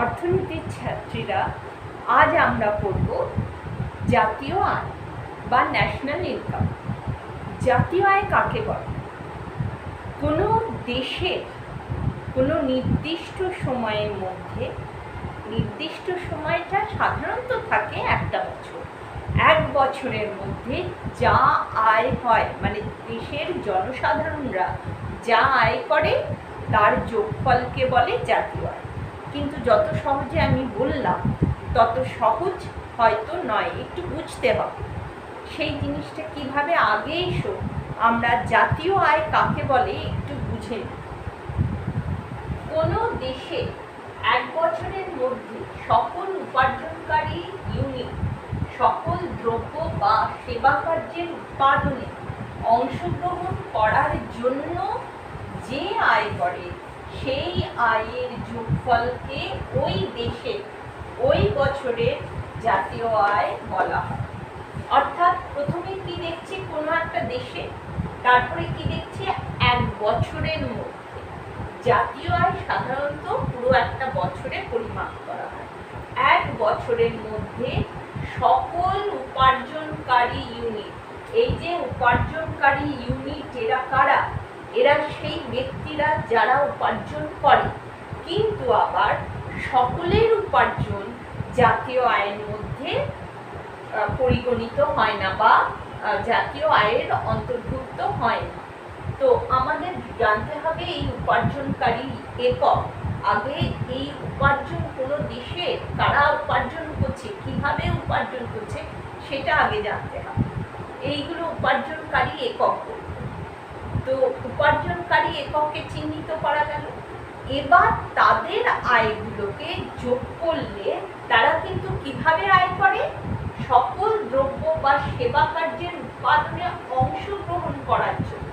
অর্থনীতির ছাত্রীরা, আজ আমরা পড়ব জাতীয় আয় বা ন্যাশনাল ইনকাম। জাতীয় আয় কাকে বলে? কোনো দেশের কোনো নির্দিষ্ট সময়ের মধ্যে, নির্দিষ্ট সময়টা সাধারণত থাকে একটা বছর, এক বছরের মধ্যে যা আয় হয়, মানে দেশের জনসাধারণরা যা আয় করে তার যোগফলকে বলে জাতীয় আয়। কিন্তু যত সহজে আমি বললাম তত সহজ হয়তো নয়, একটু বুঝতে হবে সেই জিনিসটা কিভাবে। আগে এসো আমরা জাতীয় আয় কাকে বলে একটু বুঝে নিই। কোনো দেশে এক বছরের মধ্যে সকল উপার্জনকারী ইউনিট সকল দ্রব্য বা সেবা কার্যের উৎপাদনে অংশগ্রহণ করার জন্য যে আয় করে সেই আয়ের যোগফলকে ওই দেশের ওই বছরের জাতীয় আয় বলা হয়। অর্থাৎ প্রথমে কি দেখছি কোনো একটা দেশে, তারপরে কি দেখছি এক বছরের মধ্যে। জাতীয় আয় সাধারণত পুরো একটা বছরে পরিমাপ করা হয়। এক বছরের মধ্যে সকল উপার্জনকারী ইউনিট, এই যে উপার্জনকারী ইউনিট এরা কারা? এরা সেই ব্যক্তিরা যারা উপার্জন করে, কিন্তু আবার সকলের উপার্জন জাতীয় আয়ের মধ্যে পরিগণিত হয় না বা জাতীয় আয়ের অন্তর্ভুক্ত হয় না। তো আমাদের জানতে হবে এই উপার্জনকারী একক। আগে এই উপার্জন কোনো দেশে কারা উপার্জন করছে, কিভাবে উপার্জন করছে সেটা আগে জানতে হবে। এইগুলো উপার্জনকারী একক। তো উপার্জনকারী এককে চিহ্নিত করা গেল। এবার তাদের আয়গুলোকে যোগ করলে তারা কিন্তু কিভাবে আয় করে? সকল দ্রব্য বা সেবা কার্যের উৎপাদনে অংশগ্রহণ করার জন্য,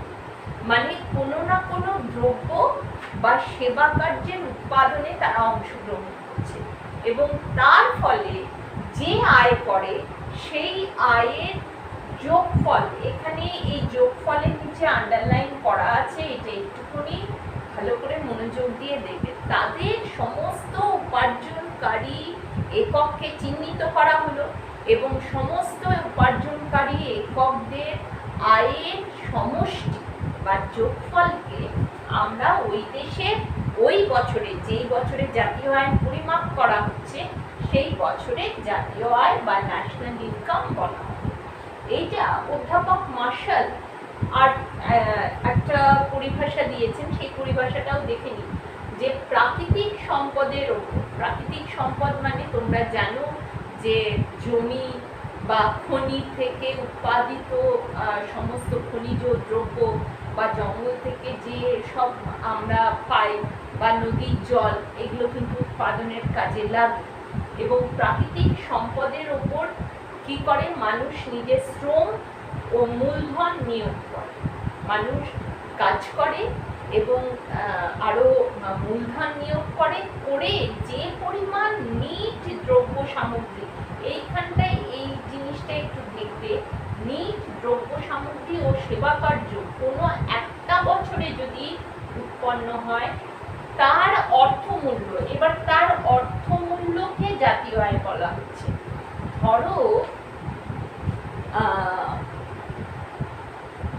মানে কোনো না কোনো দ্রব্য বা সেবা কার্যের উৎপাদনে তারা অংশগ্রহণ করছে এবং তার ফলে যে আয় করে সেই আয়ের যোগফল, এখানে এই যোগফলের নিচে আন্ডারলাইন করা আছে, এটা একটুখানি ভালো করে মনোযোগ দিয়ে দেখবে। তাদের সমস্ত উপার্জনকারী এককে চিহ্নিত করা হলো এবং সমস্ত উপার্জনকারী এককদের আয়ের সমষ্টি বা যোগফলকে আমরা ওই দেশের ওই বছরে, যেই বছরে জাতীয় আয় পরিমাপ করা হচ্ছে সেই বছরে জাতীয় আয় বা ন্যাশনাল ইনকাম বলা হয়। এইটা অধ্যাপক মার্শাল আর একটা পরিভাষা দিয়েছেন, সেই পরিভাষাটাও দেখে নিই। যে প্রাকৃতিক সম্পদের ওপর, প্রাকৃতিক সম্পদ মানে তোমরা জানো যে জমি বা খনি থেকে উৎপাদিত সমস্ত খনিজ দ্রব্য বা জঙ্গল থেকে যে সব আমরা পাই বা নদীর জল, এগুলো কিন্তু উৎপাদনের কাজে লাগে। এবং প্রাকৃতিক সম্পদের ওপর কি করে? মানুষ নিজের শ্রম ও মূলধন নিয়োগ করে, মানুষ কাজ করে এবং আরো মূলধন নিয়োগ করে যে পরিমাণ নিট দ্রব্য সামগ্রী, এইখানটায় এই জিনিসটা একটু দেখবে, নিট দ্রব্য সামগ্রী ও সেবা কার্য কোনো একটা বছরে যদি উৎপন্ন হয় তার অর্থমূল্য, এবার তার অর্থমূল্যকে জাতীয় আয় বলা হচ্ছে। ধরো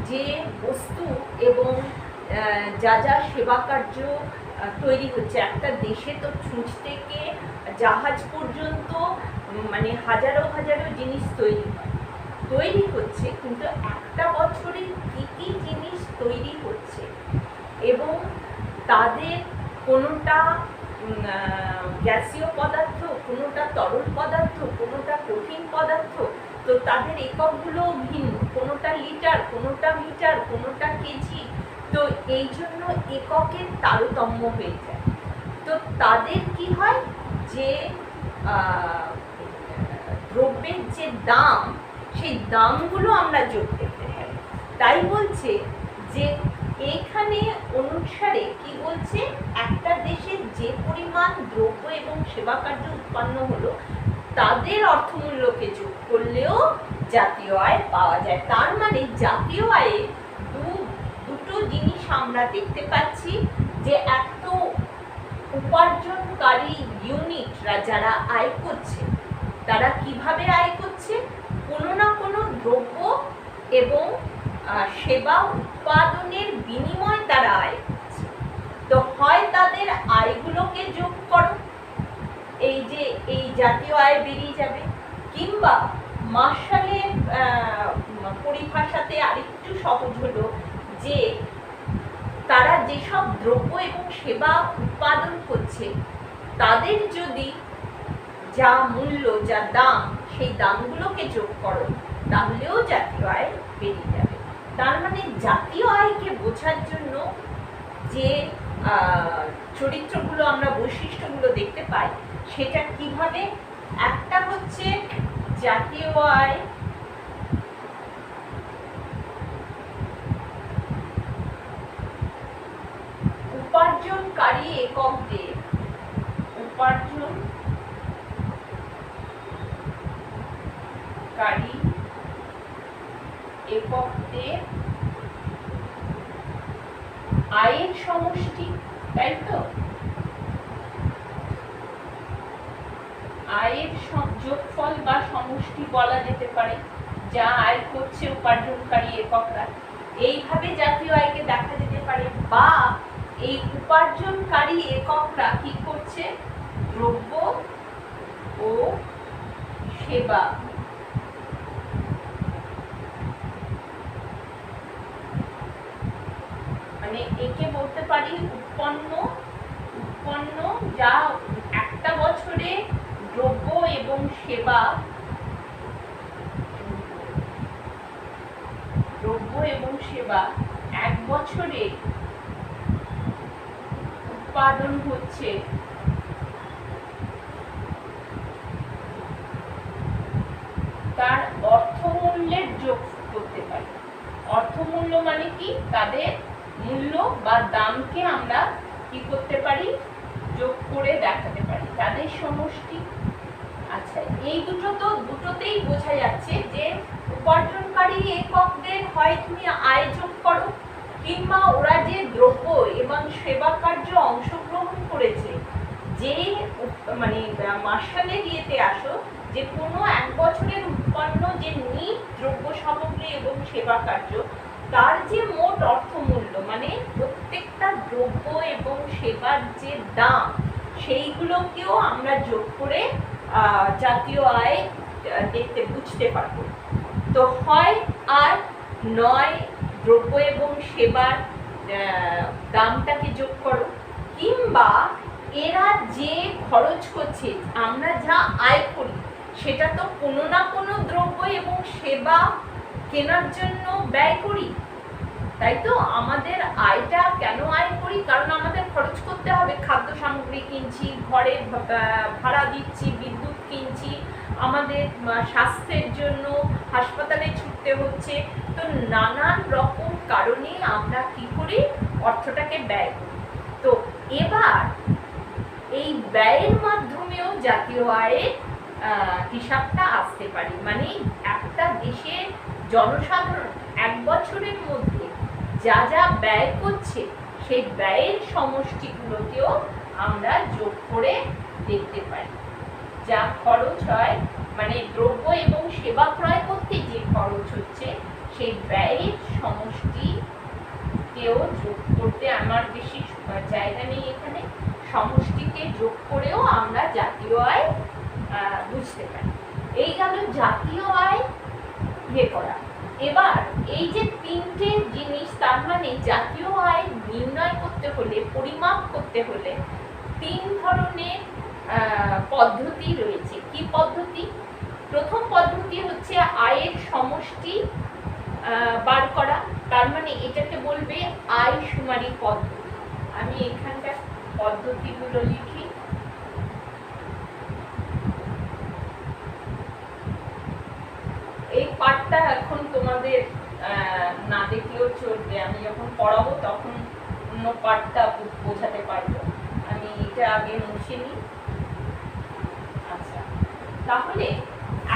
যে বস্তু এবং যা যা সেবা কার্য তৈরি হচ্ছে একটা দেশে, তো ছুঁচ থেকে জাহাজ পর্যন্ত মানে হাজারো হাজারো জিনিস তৈরি হচ্ছে, কিন্তু একটা বছরে কী কী জিনিস তৈরি হচ্ছে এবং তাদের কোনোটা গ্যাসীয় পদার্থ, কোনোটা তরল পদার্থ, কোনোটা কঠিন পদার্থ, তো তাদের এককগুলো ভিন্ন, কোনোটা লিটার, কোনোটা মিটার, কোনোটা কেজি। তো এই জন্য এককের তারতম্য হয়ে যায়। তো তাদের কি হয় যে দ্রব্যের যে দাম, সেই দামগুলো আমরা যোগ করতে পারি। তাই বলছে যে এইখানে অনুসারে কি বলছে, একটা দেশে যে পরিমাণ দ্রব্য এবং সেবা কার্য উৎপন্ন হলো তাদের অর্থমূল্যকে যোগ করলেও জাতীয় আয় পাওয়া যায়। তার মানে জাতীয় আয়ে দুটো জিনিস আমরা দেখতে পাচ্ছি, যে এক তো উপার্জনকারী ইউনিট যারা আয় করছে তারা কিভাবে আয় করছে? কোনো না কোনো দ্রব্য এবং সেবা উৎপাদনের বিনিময়ে তারা আয় করছে। তো হয় তাদের আয়গুলোকে যোগ করো, এই যে এই জাতীয় আয় বেরিয়ে যাবে, কিংবা মার্শালের পরিভাষাতে আরেকটু সহজ হলো যে তারা যেসব দ্রব্য এবং সেবা উৎপাদন করছে তাদের যদি যা মূল্য, যা দাম, সেই দামগুলোকে যোগ করো তাহলেও জাতীয় আয় বেরিয়ে যাবে। তার মানে জাতীয় আয়কে বোঝার জন্য যে চরিত্রগুলো আমরা, বৈশিষ্ট্যগুলো দেখতে পাই সেটা কিভাবে, একটা হচ্ছে জাতীয় আয় উপার্জনকারী এককদের, উপার্জনকারী এককদের আয়ের সমষ্টি, তাই তো? আয়ের যোগফল বা সমষ্টি বলা যেতে পারে, যা আয় করছে উপার্জনকারী এককরা। এইভাবে জাতীয় আয়কে দেখা যেতে পারে। বা এই উপার্জনকারী এককরা কি করছে? দ্রব্য ও সেবা মানে একে বলতে পারি উৎপন্ন যা একটা বছরে দ্রব্য এবং সেবা এক বছরে উৎপাদন হচ্ছে তার অর্থমূল্যের যোগ করতে পারি। অর্থমূল্য মানে কি? তাদের মূল্য বা দামকে আমরা কি করতে পারি? যোগ করে দেখাতে পারি, তাদের সমষ্টি। আচ্ছা, এই দুটোতেই বোঝা যাচ্ছে যে উপার্জনকারী এককদের হয় তুমি আয় যোগ করো, কিংবা ওরা যে দ্রব্য এবং সেবা কার্যে অংশগ্রহণ করেছে, যে মানে মার্শালের ইয়েতে আসো যে কোনো এক বছরের উৎপন্ন যে নিট দ্রব্য সামগ্রী এবং সেবা কার্য, তার যে মোট অর্থমূল্য মানে প্রত্যেকটা দ্রব্য এবং সেবার যে দাম, সেইগুলোকেও আমরা যোগ করে জাতীয় আয় বুঝতে পারবো। তো হয় আর নয় দ্রব্য এবং সেবার দামটাকে যোগ করো, কিংবা এরা যে খরচ করছে, আমরা যা আয় করি সেটা তো কোনো না কোনো দ্রব্য এবং সেবা কেনার জন্য ব্যয় করি, তাই তো? আমাদের আয়টা কেন আয় করি? কারণ আমাদের খরচ করতে হবে, খাদ্য সামগ্রী কিনছি, ঘরে ভাড়া দিচ্ছি, বিদ্যুৎ কিনছি, আমাদের স্বাস্থ্যের জন্য হাসপাতালে ছুটতে হচ্ছে। তো নানান রকম কারণে আমরা কি করি? অর্থটাকে ব্যয় করি। তো এবার এই ব্যয়ের মাধ্যমেও জাতীয় আয়ের হিসাবটা আসতে পারে। মানে একটা দেশের জনসাধারণ এক বছরের মধ্যে যা যা ব্যয় করছে সেই ব্যয়ের সমষ্টিগুলোকেও আমরা যোগ করে দেখতে পারি। যা খরচ হয় মানে দ্রব্য এবং সেবা ক্রয় করতে যে খরচ হচ্ছে সেই ব্যয়ের সমষ্টিকেও যোগ করতে, আমার বেশি জায়গা নেই এখানে, সমষ্টিকে যোগ করেও আমরা জাতীয় আয় বুঝতে পারি। এই গেল জাতীয় আয় ইয়ে করা। এবার এই যে তিনটে জিনিস, তার মানে জাতীয় আয় নির্ণয় করতে হলে, পরিমাপ করতে হলে তিন ধরনের পদ্ধতি রয়েছে। কি পদ্ধতি? প্রথম পদ্ধতি হচ্ছে আয়ের সমষ্টি বার করা, তার মানে এটাকে বলবে আয় শুমারি পদ্ধতি। আমি এখানকার পদ্ধতিগুলো লিখি। এই পাঠটা এখন তোমাদের না দেখলেও চলবে, আমি যখন পড়াবো তখন অন্য পাঠটা বোঝাতে পারবো। আমি এটা আগে মুছে নিই। আচ্ছা, তাহলে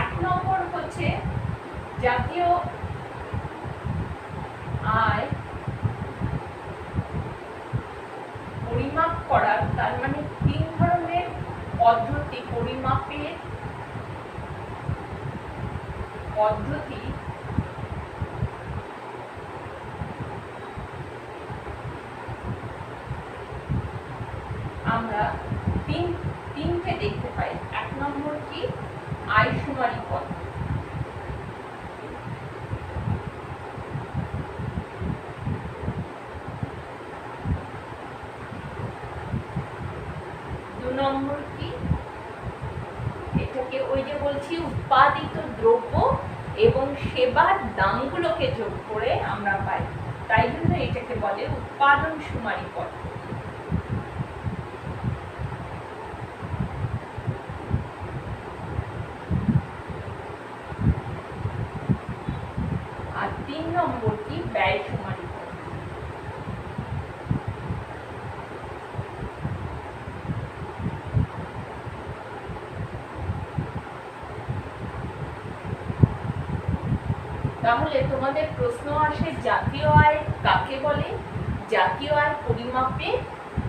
এক নম্বর হচ্ছে জাতীয় আয় পরিমাপ করার, তার মানে তিন ধরনের পদ্ধতি, পরিমাপের পদ্ধতি আমরা তিনটে দেখতে পাই। 1 নম্বর কি? আয়শুমারি পদ্ধতি। 2 নম্বর কি? এটাকে ওই যে বলছি উৎপাদিত দ্রব্য এবং সেবার দামগুলোকে যোগ করে আমরা পাই, তাই জন্য এটাকে বলে উৎপাদন সুমারি পদ্ধতি। আর 3 নম্বর কি? ব্যয় সুমারি পদ্ধতি। তাহলে তোমাদের প্রশ্ন আসে জাতীয় আয় কাকে বলে? জাতীয় আয় পরিমাপে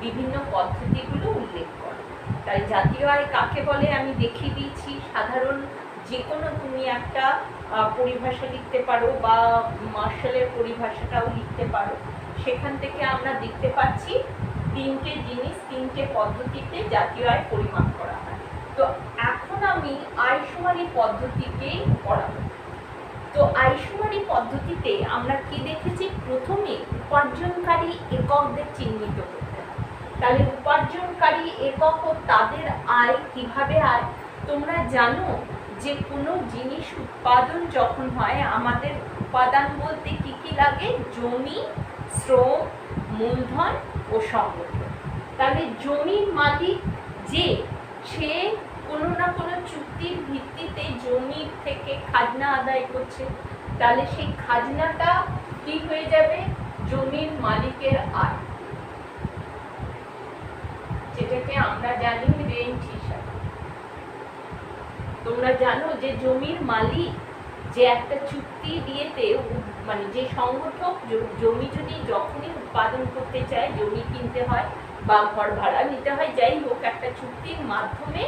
বিভিন্ন পদ্ধতিগুলো উল্লেখ করে। তাই জাতীয় আয় কাকে বলে আমি দেখিয়ে দিয়েছি। সাধারণ যে কোনো তুমি একটা পরিভাষা লিখতে পারো বা মার্শালের পরিভাষাটাও লিখতে পারো। সেখান থেকে আমরা দেখতে পাচ্ছি তিনটে জিনিস, তিনটে পদ্ধতিতে জাতীয় আয় পরিমাপ করা হয়। তো এখন আমি আয়শুমারি পদ্ধতিকেই পড়াবো। তো আয়শুমারি পদ্ধতিতে আমরা কি দেখেছি? প্রথমে উপার্জনকারী এককদের চিহ্নিত করতে হয়। তাহলে উপার্জনকারী একক ও তাদের আয় কিভাবে আয়? তোমরা জানো যে কোনো জিনিস উৎপাদন যখন হয় আমাদের উপাদান বলতে কি কি লাগে? জমি, শ্রম, মূলধন ও সংগঠন। তাহলে জমির মালিক সে কোনো না কোনো চুক্তির ভিত্তিতে জমি থেকে খাজনা আদায় করছে, তাহলে সেই খাজনাটা কি হয়ে যাবে? জমির মালিকের আয়, যেটাকে আমরা জানি রেন্ট হিসাবে। তোমরা জানো যে জমির মালিক যে একটা চুক্তি দিয়েতে মানে যে সংগঠক জমি যদি যখনই উৎপাদন করতে চায়, জমি কিনতে হয় বা ঘর ভাড়া নিতে হয়, যাই হোক একটা চুক্তির মাধ্যমে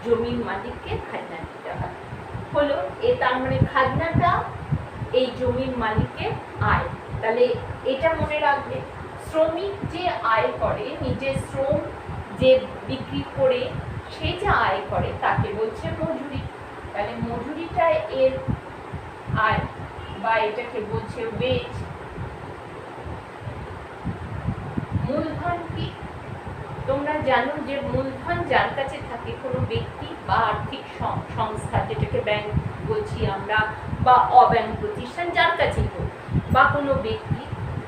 জমির মালিককে খাজনা দিতে হয়। হলো তার মানে খাজনাটা এই জমির মালিকের আয়। তাহলে এটা মনে রাখবে। শ্রমিক যে আয় করে, নিজের শ্রম যে বিক্রি করে সে যে আয় করে তাকে বলছে মজুরি। তাহলে মজুরিটা এর আয় বা এটাকে বলছে ওয়েজ। মূলধন কি? তোমরা জানো যে মূলধন যার কাছে থাকে, কোনো ব্যক্তি বা আর্থিক সংস্থা, যেটাকে ব্যাংক বলছি আমরা বা অব্যাংক প্রতিষ্ঠান, যার কাছে হোক, বা কোনো ব্যক্তি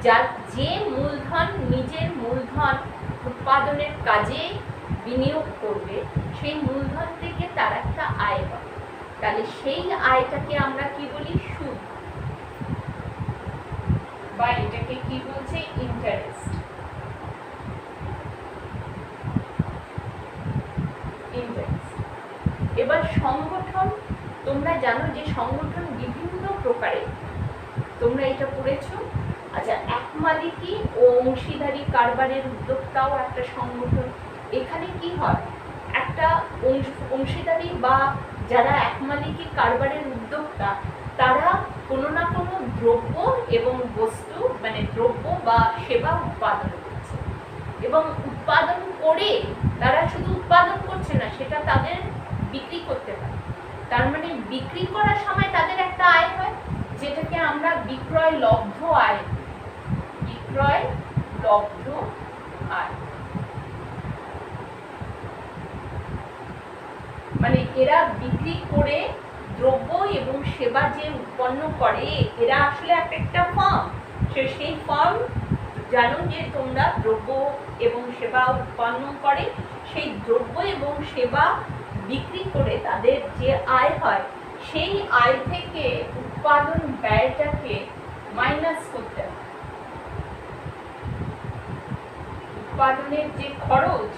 যার যে মূলধন নিজের মূলধন উৎপাদনের কাজে বিনিয়োগ করবে, সেই মূলধন থেকে তার একটা আয় পাবে। তাহলে সেই আয়টাকে আমরা কি বলি? সুদ, বা এটাকে কি বলছে? ইন্টারেস্ট। এবার সংগঠন, তোমরা জানো যে সংগঠন বিভিন্ন প্রকারের, তোমরা এটা পড়েছো। আচ্ছা, এক মালিকি ও অংশীদারি কারবারের উদ্যোক্তাও একটা সংগঠন। এখানে কি হয়? একটা অংশীদারি বা যারা এক মালিকি কারবারের উদ্যোক্তা, তারা কোনো না কোনো দ্রব্য এবং বস্তু মানে দ্রব্য বা সেবা উৎপাদন করছে, এবং উৎপাদন করে তারা শুধু উৎপাদন করছে না, সেটা তাদের বিক্রি করতে পারে। তার মানে বিক্রি করার সময় তাদের একটা আয় হয়, যেটাকে আমরা বিক্রয় লব্ধ আয়, বিক্রয় লব্ধ আয়। মানে এরা বিক্রি করে দ্রব্য এবং সেবা যে উৎপন্ন করে, এরা আসলে একটা ফার্ম। সেই ফার্ম জানো যে তোমরা দ্রব্য এবং সেবা উৎপন্ন করে, সেই দ্রব্য এবং সেবা বিক্রি করে তাদের যে আয় হয়, সেই আয় থেকে উৎপাদন ব্যয়টাকে মাইনাস করতে হয়। উৎপাদনের যে খরচ,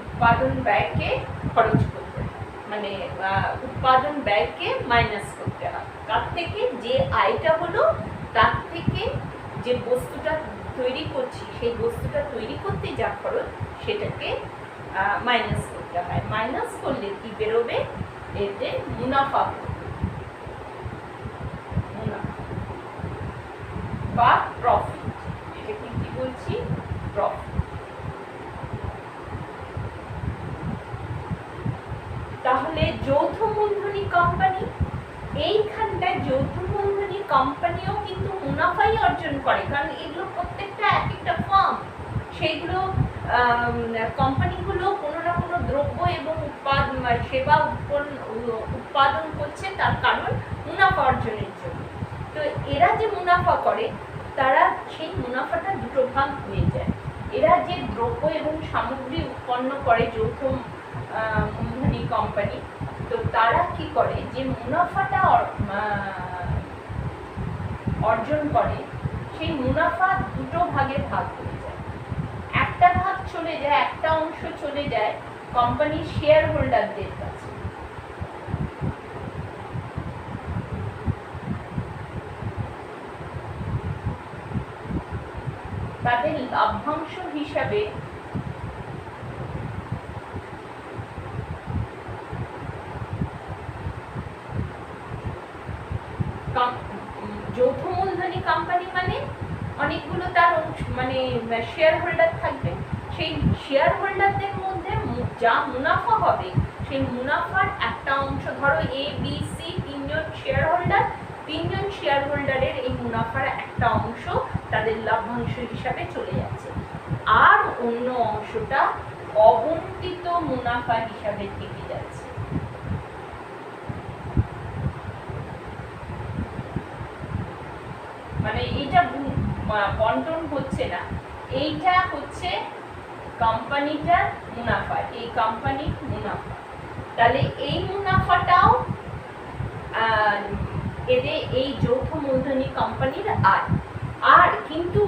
উৎপাদন ব্যয়কে খরচ করতে হয়, মানে উৎপাদন ব্যয়কে মাইনাস করতে হয়। তার থেকে যে আয়টা হলো, তার থেকে যে বস্তুটা তৈরি করছি, সেই বস্তুটা তৈরি করতে যা খরচ, সেটাকে মাইনাস করতে করতে হয়। মাইনাস করলে কি বেরোবে? এতে মুনাফা বা প্রফিট। এটাকে কি বলছি? প্রফিট। তাহলে যৌথ মূলধনী কোম্পানি, এইখানটায় যৌথ মূলধনী কোম্পানিও কিন্তু মুনাফাই অর্জন করে, কারণ এগুলো প্রত্যেকটা এক একটা ফার্ম। সেইগুলো কোম্পানিগুলো কোনো না কোনো দ্রব্য এবং সেবা উৎপাদন করছে, তার কারণ মুনাফা অর্জনের জন্য। তো এরা যে মুনাফা করে, তারা সেই মুনাফাটা দুটো ভাগ হয়ে যায়। এরা যে দ্রব্য এবং সামগ্রী উৎপন্ন করে যৌথ মূলধনী কোম্পানি, তো তারা কি করে, যে মুনাফাটা অর্জন করে, সেই মুনাফা দুটো ভাগে ভাগ হয়ে যায়। একটা ভাগ চলে যায়, একটা অংশ চলে যায় কোম্পানির শেয়ার হোল্ডারদের কাছে। তাদের লাভ্যাংশ হিসাবে যৌথ মূলধনী কোম্পানি মানে অনেকগুলো তার মানে শেয়ার হোল্ডার থাকবে। সেই শেয়ার হোল্ডারদের মধ্যে যা মুনাফা হবে, সেই মুনাফার একটা অংশ, ধরো এ বি সি তিনজন শেয়ার হোল্ডার, তিনজন শেয়ার হোল্ডারের এই মুনাফার একটা অংশ তাদের লাভ্যাংশ হিসাবে চলে যাচ্ছে, আর অন্য অংশটা অবন্টিত মুনাফা হিসাবে থেকে যাচ্ছে। মানে এইটা বন্টন হচ্ছে না, এইটা হচ্ছে কোম্পানিটার মুনাফা, এই কোম্পানির মুনাফা। তাহলে এই মুনাফাটাও এদের এই যৌথ মূলধনী কোম্পানির আয়। আর কিন্তু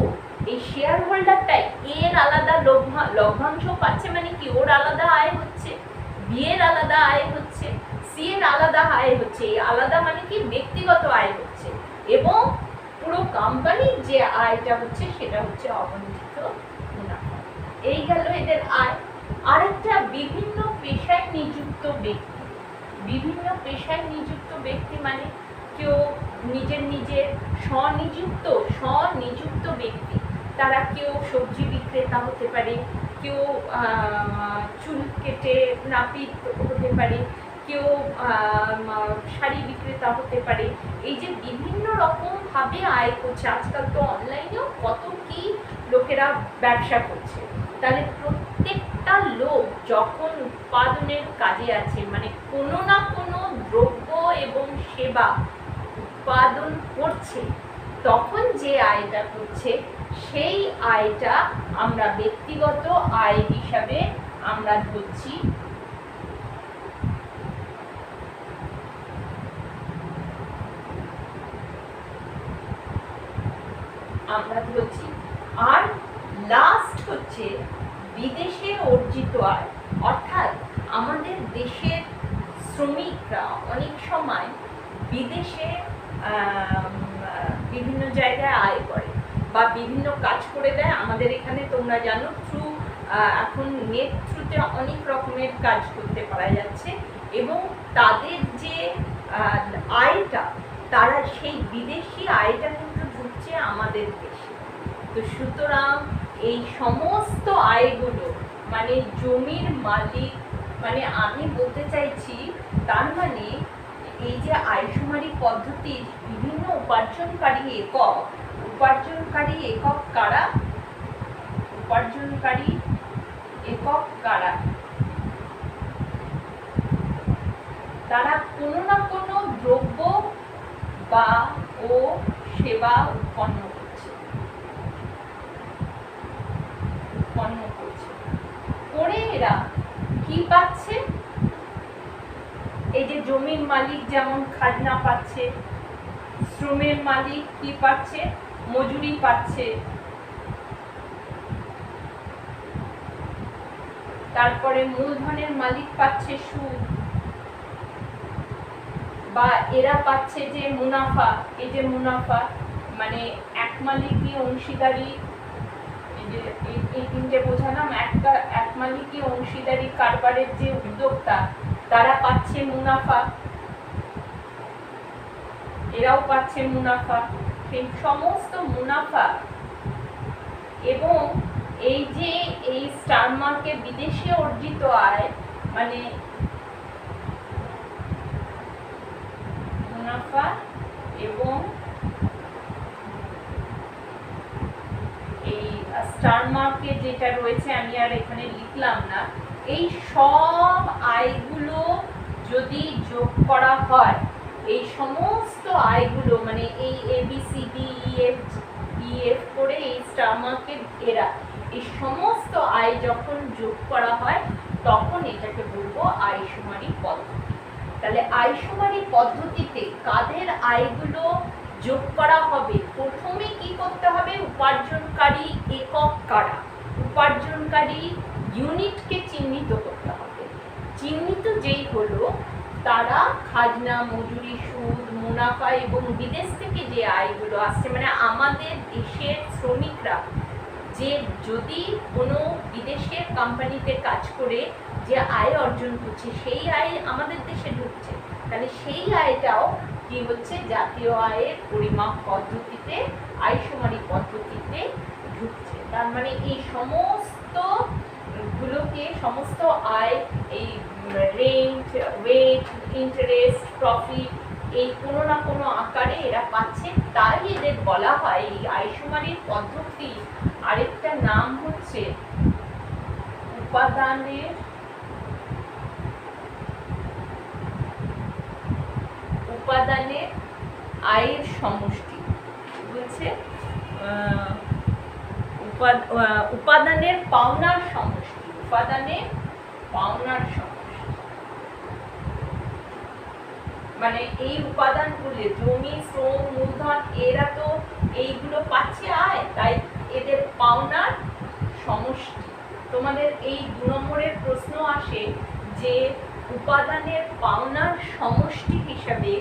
এই শেয়ার হোল্ডারটাই এর আলাদা লভ্যাংশ পাচ্ছে, মানে কি ওর আলাদা আয় হচ্ছে, বি এর আলাদা আয় হচ্ছে, সি এর আলাদা আয় হচ্ছে। এই আলাদা মানে কি ব্যক্তিগত আয় হচ্ছে, এবং পুরো কোম্পানির যে আয়টা হচ্ছে সেটা হচ্ছে অবন্টিত মুনাফা। এই গেল এদের আয়। আরেকটা বিভিন্ন পেশায় নিযুক্ত ব্যক্তি। বিভিন্ন পেশায় নিযুক্ত ব্যক্তি মানে কেউ নিজের স্বনিযুক্ত ব্যক্তি, তারা কেউ সবজি বিক্রেতা হতে পারে, কেউ চুল কেটে নাপিত হতে পারে, কেউ শাড়ি বিক্রেতা হতে পারে। এই যে বিভিন্ন রকম ভাবে আয় করছে, আজকাল তো অনলাইনেও কত কি লোকেরা ব্যবসা করছে। তাহলে প্রত্যেকটা লোক যখন উৎপাদনের কাজে আছে, মানে কোনো না কোনো দ্রব্য এবং সেবা উৎপাদন করছে, তখন যে আয়টা করছে সেই আয়টা আমরা ব্যক্তিগত আয় হিসাবে আমরা ধরছি। আর লাস্ট হচ্ছে বিদেশে অর্জিত আয়, অর্থাৎ আমাদের দেশের শ্রমিকরা অনেক সময় বিদেশে বিভিন্ন জায়গায় আয় করে বা বিভিন্ন কাজ করে দেয়। আমাদের এখানে তোমরা জানো এখন নেট থ্রুতে অনেক রকমের কাজ করতে পারা যাচ্ছে, এবং তাদের যে আয়টা, তারা সেই বিদেশি আয়টা কিন্তু ঢুকছে আমাদের দেশে। তো সুতরাং এই সমস্ত আয়গুলো মানে জমির মালিক, মানে আমি বলতে চাইছি, তার মানে এই যে আয়শুমারি পদ্ধতির বিভিন্ন উপার্জনকারী একক কারা? উপার্জনকারী একক কারা? তারা কোনো না কোনো দ্রব্য বা ও সেবা উৎপন্ন করছে, করে এরা কি পাচ্ছে? এই যে জমির মালিক যেমন খাজনা পাচ্ছে, শ্রমের মালিক কি পাচ্ছে? মজুরি পাচ্ছে, তারপরে মূলধনের মালিক পাচ্ছে সুদ, বা এরা পাচ্ছে যে মুনাফা। এই যে মুনাফা মানে এক মালিকই অংশীদারি, এই যে এই তিনটে বোঝালাম, এক মালিকি অংশীদারি কারবারের যে উদ্যোক্তা তারা পাচ্ছে মুনাফা, এরাও পাচ্ছে মুনাফা। সেই সমস্ত মুনাফা এবং এই যে এই স্টার মার্কে বিদেশে অর্জিত আয়, মানে মুনাফা এবং এই স্টার মার্কে যেটা রয়েছে, আমি আর এখানে লিখলাম না, এই সব আয়গুলো যদি যোগ করা হয়, এই সমস্ত আয়গুলো মানে এই ABCDEF করে এই স্টার মার্কেট এরা এই সমস্ত আয় যখন যোগ করা হয় তখন এটাকে বলবো আয়শুমারি পদ্ধতি। তাহলে আয়শুমারি পদ্ধতিতে কাদের আয়গুলো যোগ করা হবে? প্রথমে কি করতে হবে? উপার্জনকারী একক কারা, উপার্জনকারী ইউনিটকে চিহ্নিত করতে হবে। চিহ্নিত যেই হলো তারা খাজনা, মজুরি, সুদ, মুনাফা এবং বিদেশ থেকে যে আয়গুলো আসছে, মানে আমাদের দেশের শ্রমিকরা যে যদি কোনো বিদেশের কোম্পানিতে কাজ করে যে আয় অর্জন করছে সেই আয় আমাদের দেশে ঢুকছে, তাহলে সেই আয়টাও কি হচ্ছে? জাতীয় আয়ের পরিমাপ পদ্ধতিতে, আয়শুমারি পদ্ধতিতে ঢুকছে। তার মানে এই সমস্ত গুলোকে, সমস্ত আয়, এই রেন্ট, ওয়েজ, ইন্টারেস্ট, প্রফিট, এই কোনো না কোনো আকারে এরা পাচ্ছে, তাই এদের বলা হয় এই আয়শুমারির পদ্ধতি আরেকটা নাম হচ্ছে উপাদানের আয়ের সমষ্টি বলছে, উপাদানের পাওনার সমষ্টি, উপাদানের পাওনার সমষ্টি। মানে এই উপাদানগুলো জমি, শ্রম, মূলধন, এরা তো এইগুলো পাচ্ছে আয়, তাই এদের পাওনার সমষ্টি। তোমাদের এই 2 নম্বরের প্রশ্ন আসে যে উপাদানের পাওনার সমষ্টি হিসাবে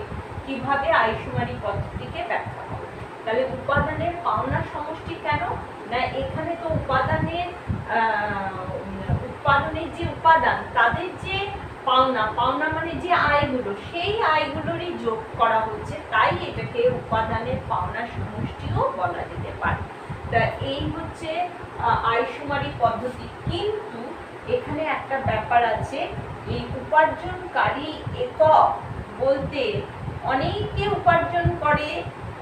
কিভাবে আয়শুমারি পদ্ধতিকে ব্যাখ্যা করে। তাহলে উপাদানের পাওনার সমষ্টি কেন না, এখানে তো উৎপাদনের যে উপাদান তাদের যে পাওনা, পাওনা মানে যে আয়গুলো, সেই আয়গুলোরই যোগ করা হচ্ছে, তাই এটাকে উপাদানের পাওনার সমষ্টিও বলা যেতে পারে। তা এই হচ্ছে আয়শুমারি পদ্ধতি। কিন্তু এখানে একটা ব্যাপার আছে, এই উপার্জনকারী একক বলতে অনেকে উপার্জন করে,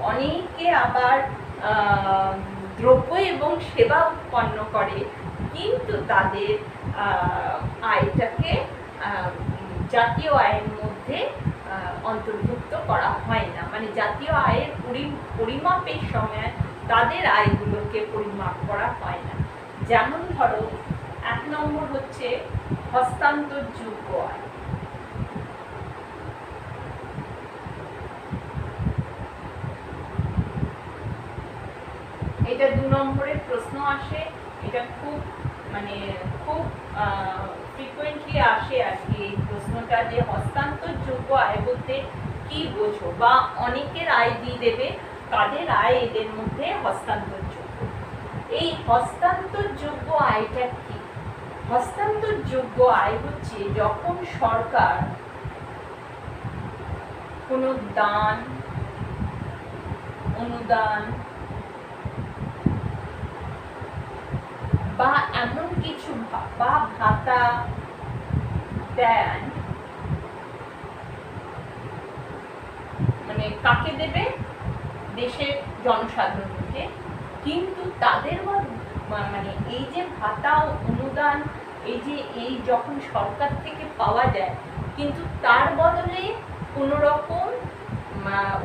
অনেকে আবার দ্রব্য এবং সেবা উৎপন্ন করে, কিন্তু তাদের আয়টাকে জাতীয় আয়ের মধ্যে অন্তর্ভুক্ত করা হয় না। মানে জাতীয় আয়ের পরিমাপের সময় তাদের আয়গুলোকে পরিমাপ করা হয় না। যেমন ধরো 1 নম্বর হচ্ছে হস্তান্তরযোগ্য আয়। এটা 2 নম্বরের প্রশ্ন আসে, এটা খুব ফ্রিকোয়েন্টলি আসে আর কি এই প্রশ্নটা, যে হস্তান্তরযোগ্য আয় বলতে কি বোঝো, বা অনেকের আয় দিয়ে দেবে, কাদের আয় এদের মধ্যে হস্তান্তরযোগ্য। এই হস্তান্তরযোগ্য আয়টা কি? হস্তান্তরযোগ্য আয় হচ্ছে যখন সরকার কোনো দান, অনুদান বা এমন কিছু বা ভাতা দেন, মানে কাকে দেবে? দেশের জনসাধারণকে। কিন্তু তাদের মানে এই যে ভাতা, অনুদান, এই যখন সরকার থেকে পাওয়া যায়, কিন্তু তার বদলে কোনো রকম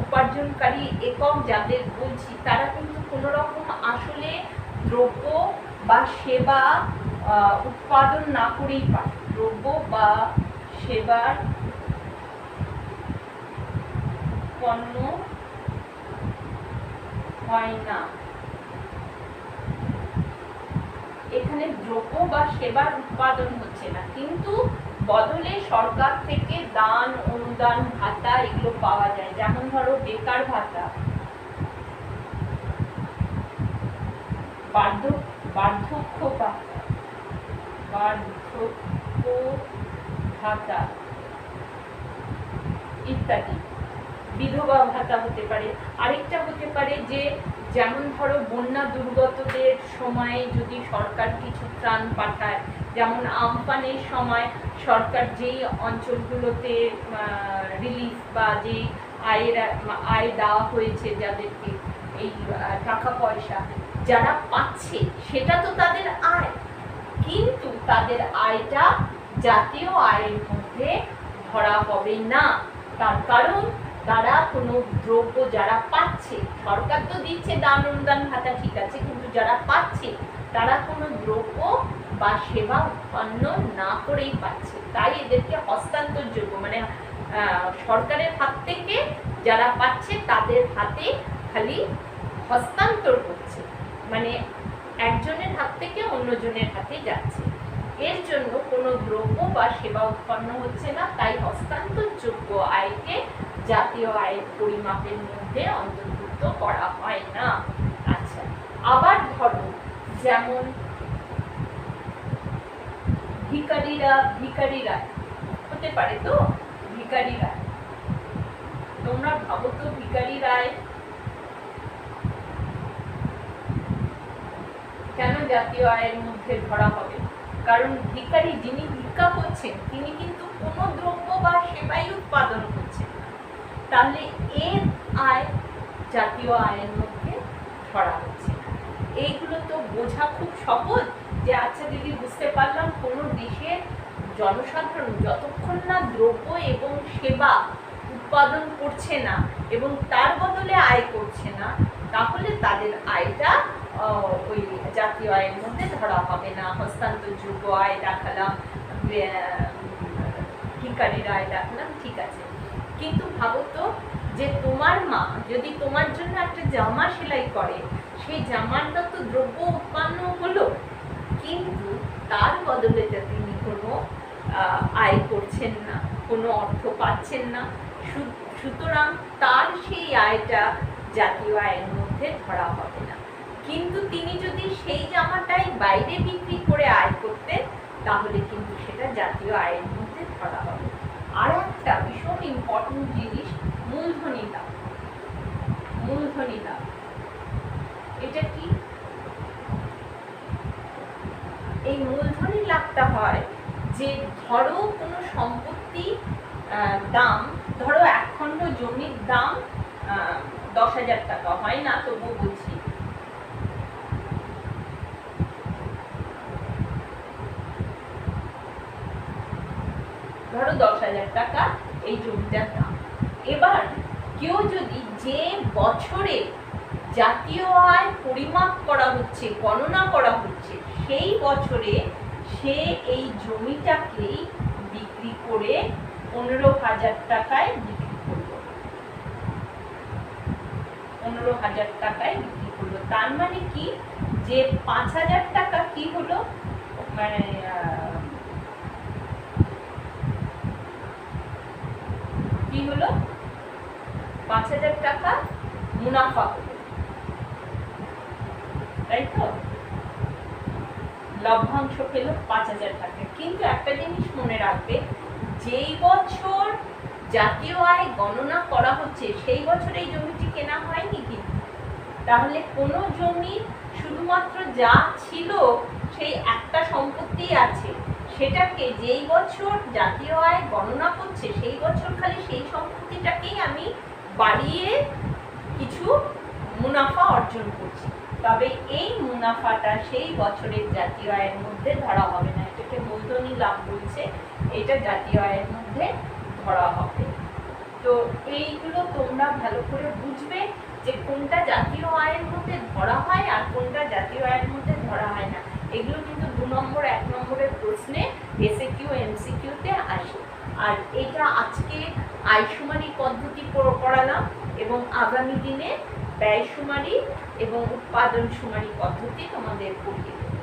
উপার্জনকারী একক যাদের বলছি, তারা কিন্তু কোনো রকম আসলে দ্রব্য বা সেবা উৎপাদন না করেই পায়, দ্রব্য বা সেবার উৎপন্ন হয় না। এখানে দ্রব্য বা সেবার উৎপাদন হচ্ছে না, কিন্তু বদলে সরকার থেকে দান, অনুদান, ভাতা এগুলো পাওয়া যায়। যেমন ধরো বেকার ভাতা, বার্ধক্য ভাতা, বার্ধক্য ভাতা ইত্যাদি। বিধবা ভাতা হতে পারে। আরেকটা হতে পারে যে যেমন ধরো বন্যা দুর্গতদের সময়ে যদি সরকার কিছু ত্রাণ পাঠায়, যেমন আমফানের সময় সরকার যেই অঞ্চলগুলোতে রিলিফ বা যেই আয় দেওয়া হয়েছে যাদেরকে এই টাকা পয়সা যারা পাচ্ছে সেটা তো তাদের আয়, কিন্তু তাদের আয়টা জাতীয় আয়ের মধ্যে ধরা হবে না। তার কারণ তারা কোনো দ্রব্য যারা পাচ্ছে, সরকার তো দিচ্ছে দান অনুদান ভাতা ঠিক আছে, কিন্তু যারা পাচ্ছে তারা কোনো দ্রব্য বা সেবা উৎপন্ন না করেই পাচ্ছে, তাই এদেরকে হস্তান্তরযোগ্য মানে সরকারের হাত থেকে যারা পাচ্ছে তাদের হাতে খালি হস্তান্তর হচ্ছে, মানে একজনের হাত থেকে অন্যজনের হাতে যাচ্ছে। এর জন্য কোনো দ্রব্য বা সেবা উৎপন্ন হচ্ছে না, তাই হস্তান্তরযোগ্য আয়কে জাতীয় আয়ের পরিমাপের মধ্যে অন্তর্ভুক্ত করা হয় না। আচ্ছা, আবার ধরো যেমন ভিখারিরা হতে পারে, তো ভিখারিরা তোমরা ভাবো তো ভিখারি রায় কেন জাতীয় আয়ের মধ্যে ধরা হবে? কারণ ভিখারি যিনি ভিক্ষা করছেন তিনি কিন্তু কোনো দ্রব্য বা সেবাই উৎপাদন করছেন না, তাহলে এর আয় জাতীয় আয়ের মধ্যে ধরা হচ্ছে না। এইগুলো তো বোঝা খুব সহজ যে আচ্ছা দিদি বুঝতে পারলাম, কোনো দেশের জনসাধারণ যতক্ষণ না দ্রব্য এবং সেবা উৎপাদন করছে না এবং তার বদলে আয় করছে না, তাহলে তাদের আয়টা ওই জাতীয় আয়ের মধ্যে ধরা হবে না। হস্তান্তরযোগ্য আয় দেখালাম, ভিখারির আয় দেখালাম, ঠিক আছে। কিন্তু ভাবো তো যে তোমার মা যদি তোমার জন্য একটা জামা সেলাই করে, সেই জামাটা তো দ্রব্য উৎপন্ন হলো, কিন্তু তার বদলে তিনি কোনো আয় করছেন না, কোনো অর্থ পাচ্ছেন না, সুতরাং তার সেই আয়টা জাতীয় আয়ের মধ্যে ধরা হবে না। কিন্তু তিনি যদি সেই জামাটাই বাইরে বিক্রি করে আয় করতেন, তাহলে কিন্তু সেটা জাতীয় আয়ের মধ্যে ধরা হবে। আর একটা ভীষণ ইম্পর্টেন্ট জিনিস, মূলধনী লাভ। মূলধনী লাভ এটা কি? এই মূলধনী লাভটা হয় যে ধরো কোনো সম্পত্তি দাম, ধরো একখণ্ড জমির দাম 10,000 টাকা, হয় না তবু বলছি, ধরো 10,000 টাকা এই জমিটার দাম। এবার কেউ যদি যে বছরে জাতীয় আয় পরিমাপ করা হচ্ছে, গণনা করা হচ্ছে, সেই বছরে সে এই জমিটাকেই বিক্রি করে 15,000 টাকায় বিক্রি করলো, 15,000 টাকায় বিক্রি করলো। তার মানে কি যে 5,000 টাকা কি হলো, মানে কি হলো, 5,000 টাকা মুনাফা হলো, তাই তো? লভ্যাংশ পেল 5,000 টাকা। কিন্তু একটা জিনিস মনে রাখবে, যেই বছর জাতীয় আয় গণনা করা হচ্ছে সেই বছর এই জমিটি কেনা হয়নি কিন্তু। তাহলে কোনো জমি শুধুমাত্র যা ছিল সেই একটা সম্পত্তি আছে, সেটাকে যেই বছর জাতীয় আয় গণনা করছে সেই বছর খালি সেই সম্পত্তিটাকেই আমি বাড়িয়ে কিছু মুনাফা অর্জন করছি, তবে এই মুনাফাটা সেই বছরের জাতীয় আয়ের মধ্যে ধরা হবে না। এটাকে মূলধনী লাভ বলছে, এটা জাতীয় আয়ের মধ্যে ধরা হবে। তো এইগুলো তোমরা ভালো করে বুঝবে যে কোনটা জাতীয় আয়ের মধ্যে ধরা হয় আর কোনটা জাতীয় আয়ের মধ্যে ধরা হয় না। এগুলো কিন্তু 2 নম্বর 1 নম্বরের প্রশ্নে এসএকিউ এমসিকিউতে আসে। আর এটা আজকে আয়শুমারি পদ্ধতি পড়ালাম এবং আগামী দিনে ব্যয় শুমারি এবং উৎপাদন শুমারি পদ্ধতি তোমাদের পড়িয়ে দেব।